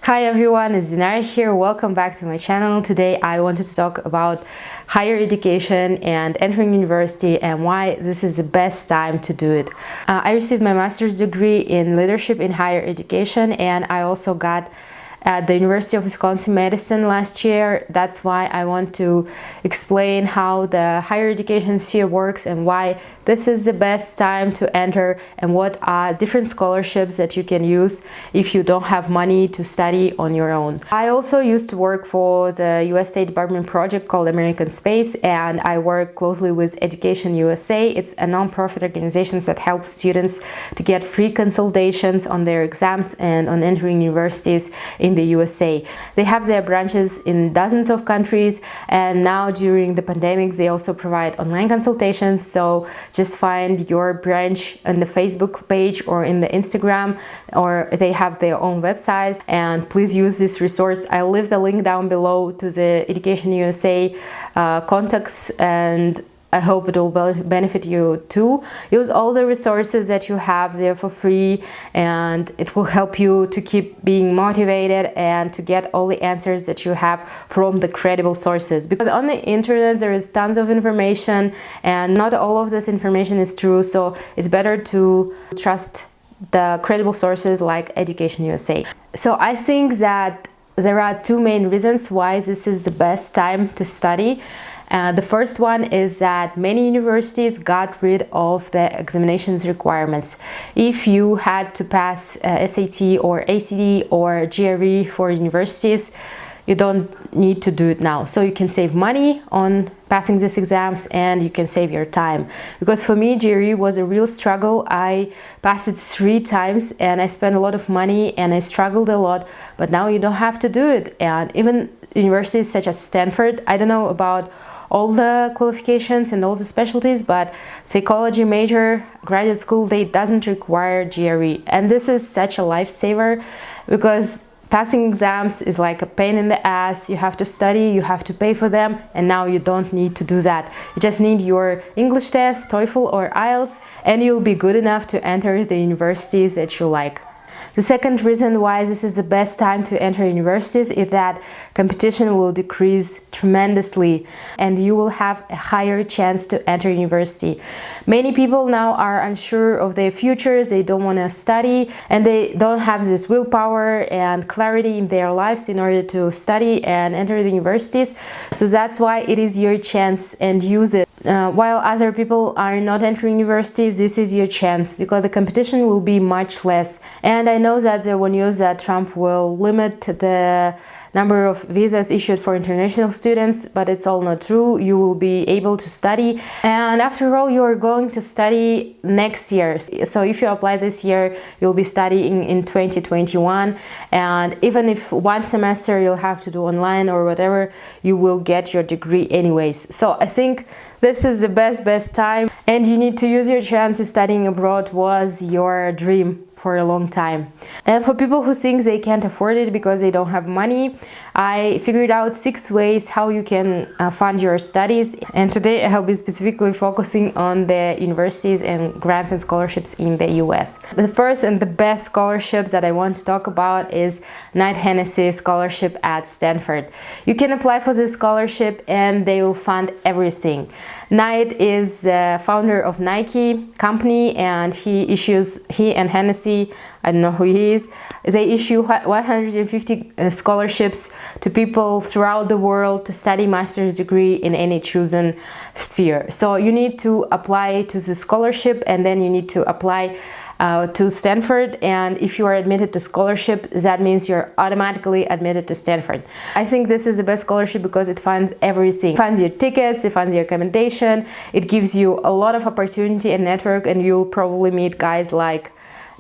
Hi everyone, it's Zinara here. Welcome back to my channel. Today I wanted to talk about higher education and entering university and why this is the best time to do it. I received my master's degree in leadership in higher education, and I also got at the University of Wisconsin Madison last year. That's why I want to explain how the higher education sphere works and why this is the best time to enter and what are different scholarships that you can use if you don't have money to study on your own. I also used to work for the US State Department project called American Space, and I work closely with Education USA. It's a non-profit organization that helps students to get free consultations on their exams and on entering universities in the USA. They have their branches in dozens of countries, and now during the pandemic they also provide online consultations. So just find your branch on the Facebook page or in the Instagram, or they have their own websites, and please use this resource. I'll leave the link down below to the Education USA contacts, and I hope it will benefit you too. Use all the resources that you have there for free, and it will help you to keep being motivated and to get all the answers that you have from the credible sources. Because on the internet there is tons of information and not all of this information is true, so it's better to trust the credible sources like Education USA. So I think that there are two main reasons why this is the best time to study. The first one is that many universities got rid of the examinations requirements. If you had to pass SAT or ACT or GRE for universities, you don't need to do it now. So you can save money on passing these exams and you can save your time. Because for me, GRE was a real struggle. I passed it 3 times and I spent a lot of money and I struggled a lot, but now you don't have to do it. And even universities such as Stanford, I don't know about all the qualifications and all the specialties, but psychology major, graduate school, they doesn't require GRE. And this is such a lifesaver because passing exams is like a pain in the ass. You have to study, you have to pay for them, and now you don't need to do that. You just need your English test, TOEFL or IELTS, and you'll be good enough to enter the universities that you like. The second reason why this is the best time to enter universities is that competition will decrease tremendously and you will have a higher chance to enter university. Many people now are unsure of their futures, they don't want to study, and they don't have this willpower and clarity in their lives in order to study and enter the universities. So that's why it is your chance, and use it. While other people are not entering universities, this is your chance because the competition will be much less. And I know that there were news that Trump will limit the number of visas issued for international students, but it's all not true. You will be able to study, and after all, you are going to study next year. So if you apply this year, you'll be studying in 2021, and even if one semester you'll have to do online or whatever, you will get your degree anyways. So I think this is the best time, and you need to use your chance if studying abroad was your dream for a long time. And for people who think they can't afford it because they don't have money, I figured out 6 ways how you can fund your studies, and today I'll be specifically focusing on the universities and grants and scholarships in the US. The first and the best scholarships that I want to talk about is Knight Henessy scholarship at Stanford. You can apply for this scholarship and they will fund everything. Knight is the founder of Nike company, and he and Henessy, I don't know who he is, they issue 150 scholarships to people throughout the world to study master's degree in any chosen sphere. So you need to apply to the scholarship, and then you need to apply to Stanford, and if you are admitted to scholarship, that means you're automatically admitted to Stanford. I think this is the best scholarship because it funds everything. It funds your tickets, it funds your accommodation, it gives you a lot of opportunity and network, and you'll probably meet guys like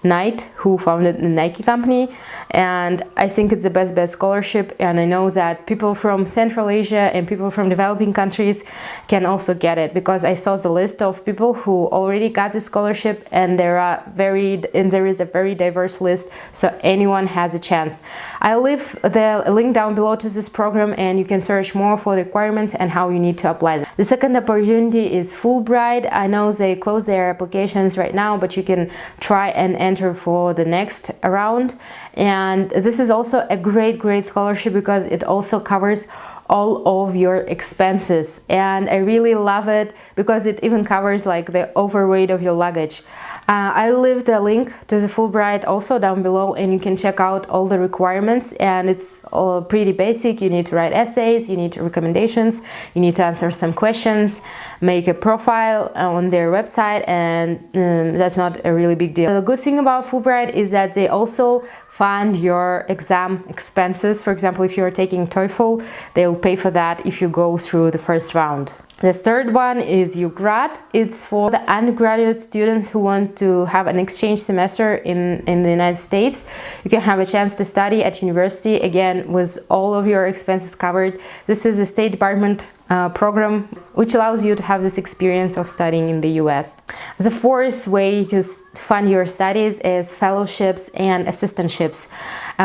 Knight, who founded the Nike company, and I think it's the best scholarship. And I know that people from Central Asia and people from developing countries can also get it, because I saw the list of people who already got the scholarship, and there is a very diverse list, so anyone has a chance. I'll leave the link down below to this program, and you can search more for the requirements and how you need to apply them. The second opportunity is Fullbright. I know they close their applications right now, but you can try and enter for the next round. And this is also a great scholarship because it also covers all of your expenses, and I really love it because it even covers like the overweight of your luggage. I leave the link to the Fullbright also down below, and you can check out all the requirements, and it's all pretty basic. You need to write essays, you need recommendations, you need to answer some questions, make a profile on their website, and that's not a really big deal. The good thing about Fullbright is that they also fund your exam expenses. For example, if you're taking TOEFL, they'll pay for that if you go through the first round. The third one is UGRAD. It's for the undergraduate students who want to have an exchange semester in the United States. You can have a chance to study at university, again, with all of your expenses covered. This is a State Department program which allows you to have this experience of studying in the US. The fourth way to fund your studies is fellowships and assistantships.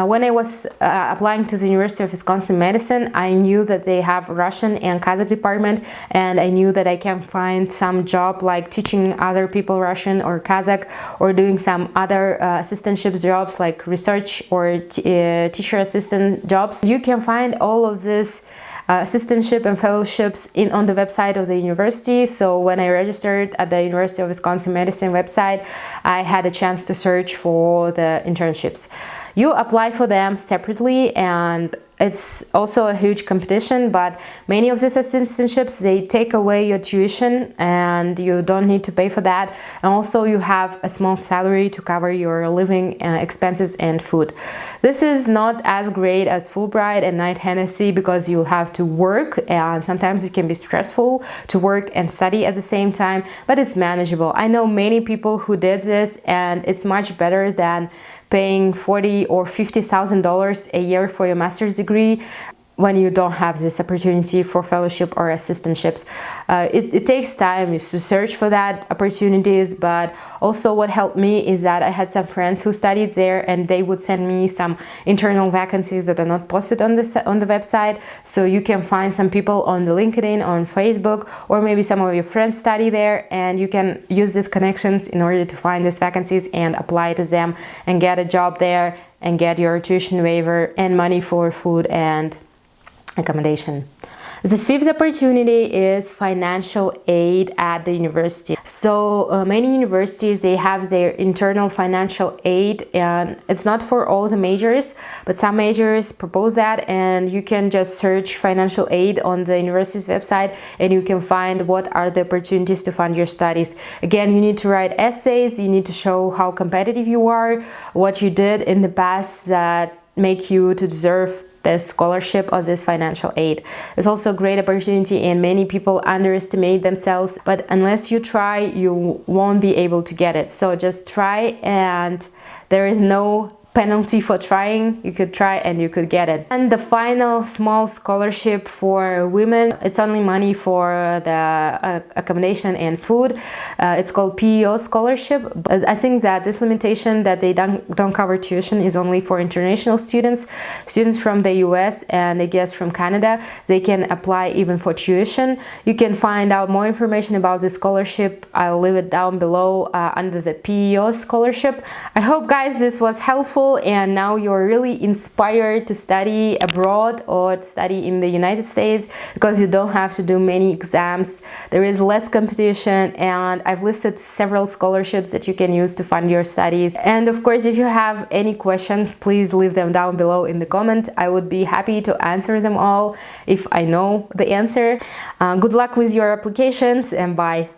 When I was applying to the University of Wisconsin-Madison, I knew that they have Russian and Kazakh department, and I knew that I can find some job like teaching other people Russian or Kazakh, or doing some other assistantships jobs like research or teacher assistant jobs. You can find all of this assistantship and fellowships on the website of the university. So when I registered at the University of Wisconsin-Madison website, I had a chance to search for the internships. You apply for them separately, and it's also a huge competition, but many of these assistantships, they take away your tuition and you don't need to pay for that. And also you have a small salary to cover your living expenses and food. This is not as great as Fullbright and Henessy because you'll have to work, and sometimes it can be stressful to work and study at the same time, but it's manageable. I know many people who did this, and it's much better than paying $40,000 or $50,000 a year for your master's degree when you don't have this opportunity for fellowship or assistantships. It takes time to search for that opportunities, but also what helped me is that I had some friends who studied there, and they would send me some internal vacancies that are not posted on the website. So you can find some people on the LinkedIn, on Facebook, or maybe some of your friends study there, and you can use these connections in order to find these vacancies and apply to them and get a job there and get your tuition waiver and money for food and accommodation. The fifth opportunity is financial aid at the university. So many universities, they have their internal financial aid, and it's not for all the majors, but some majors propose that, and you can just search financial aid on the university's website and you can find what are the opportunities to fund your studies. Again, you need to write essays, you need to show how competitive you are, what you did in the past that make you to deserve this scholarship or this financial aid. It's also a great opportunity, and many people underestimate themselves, but unless you try, you won't be able to get it. So just try, and there is no penalty for trying. You could try and you could get it. And the final small scholarship for women, it's only money for the accommodation and food. It's called PEO scholarship. But I think that this limitation that they don't cover tuition is only for international students from the US, and I guess from Canada. They can apply even for tuition. You can find out more information about this scholarship. I'll leave it down below under the PEO scholarship. I hope, guys, this was helpful, and now you're really inspired to study abroad or to study in the United States, because you don't have to do many exams. There is less competition, and I've listed several scholarships that you can use to fund your studies. And of course, if you have any questions, please leave them down below in the comment. I would be happy to answer them all if I know the answer. Good luck with your applications, and bye.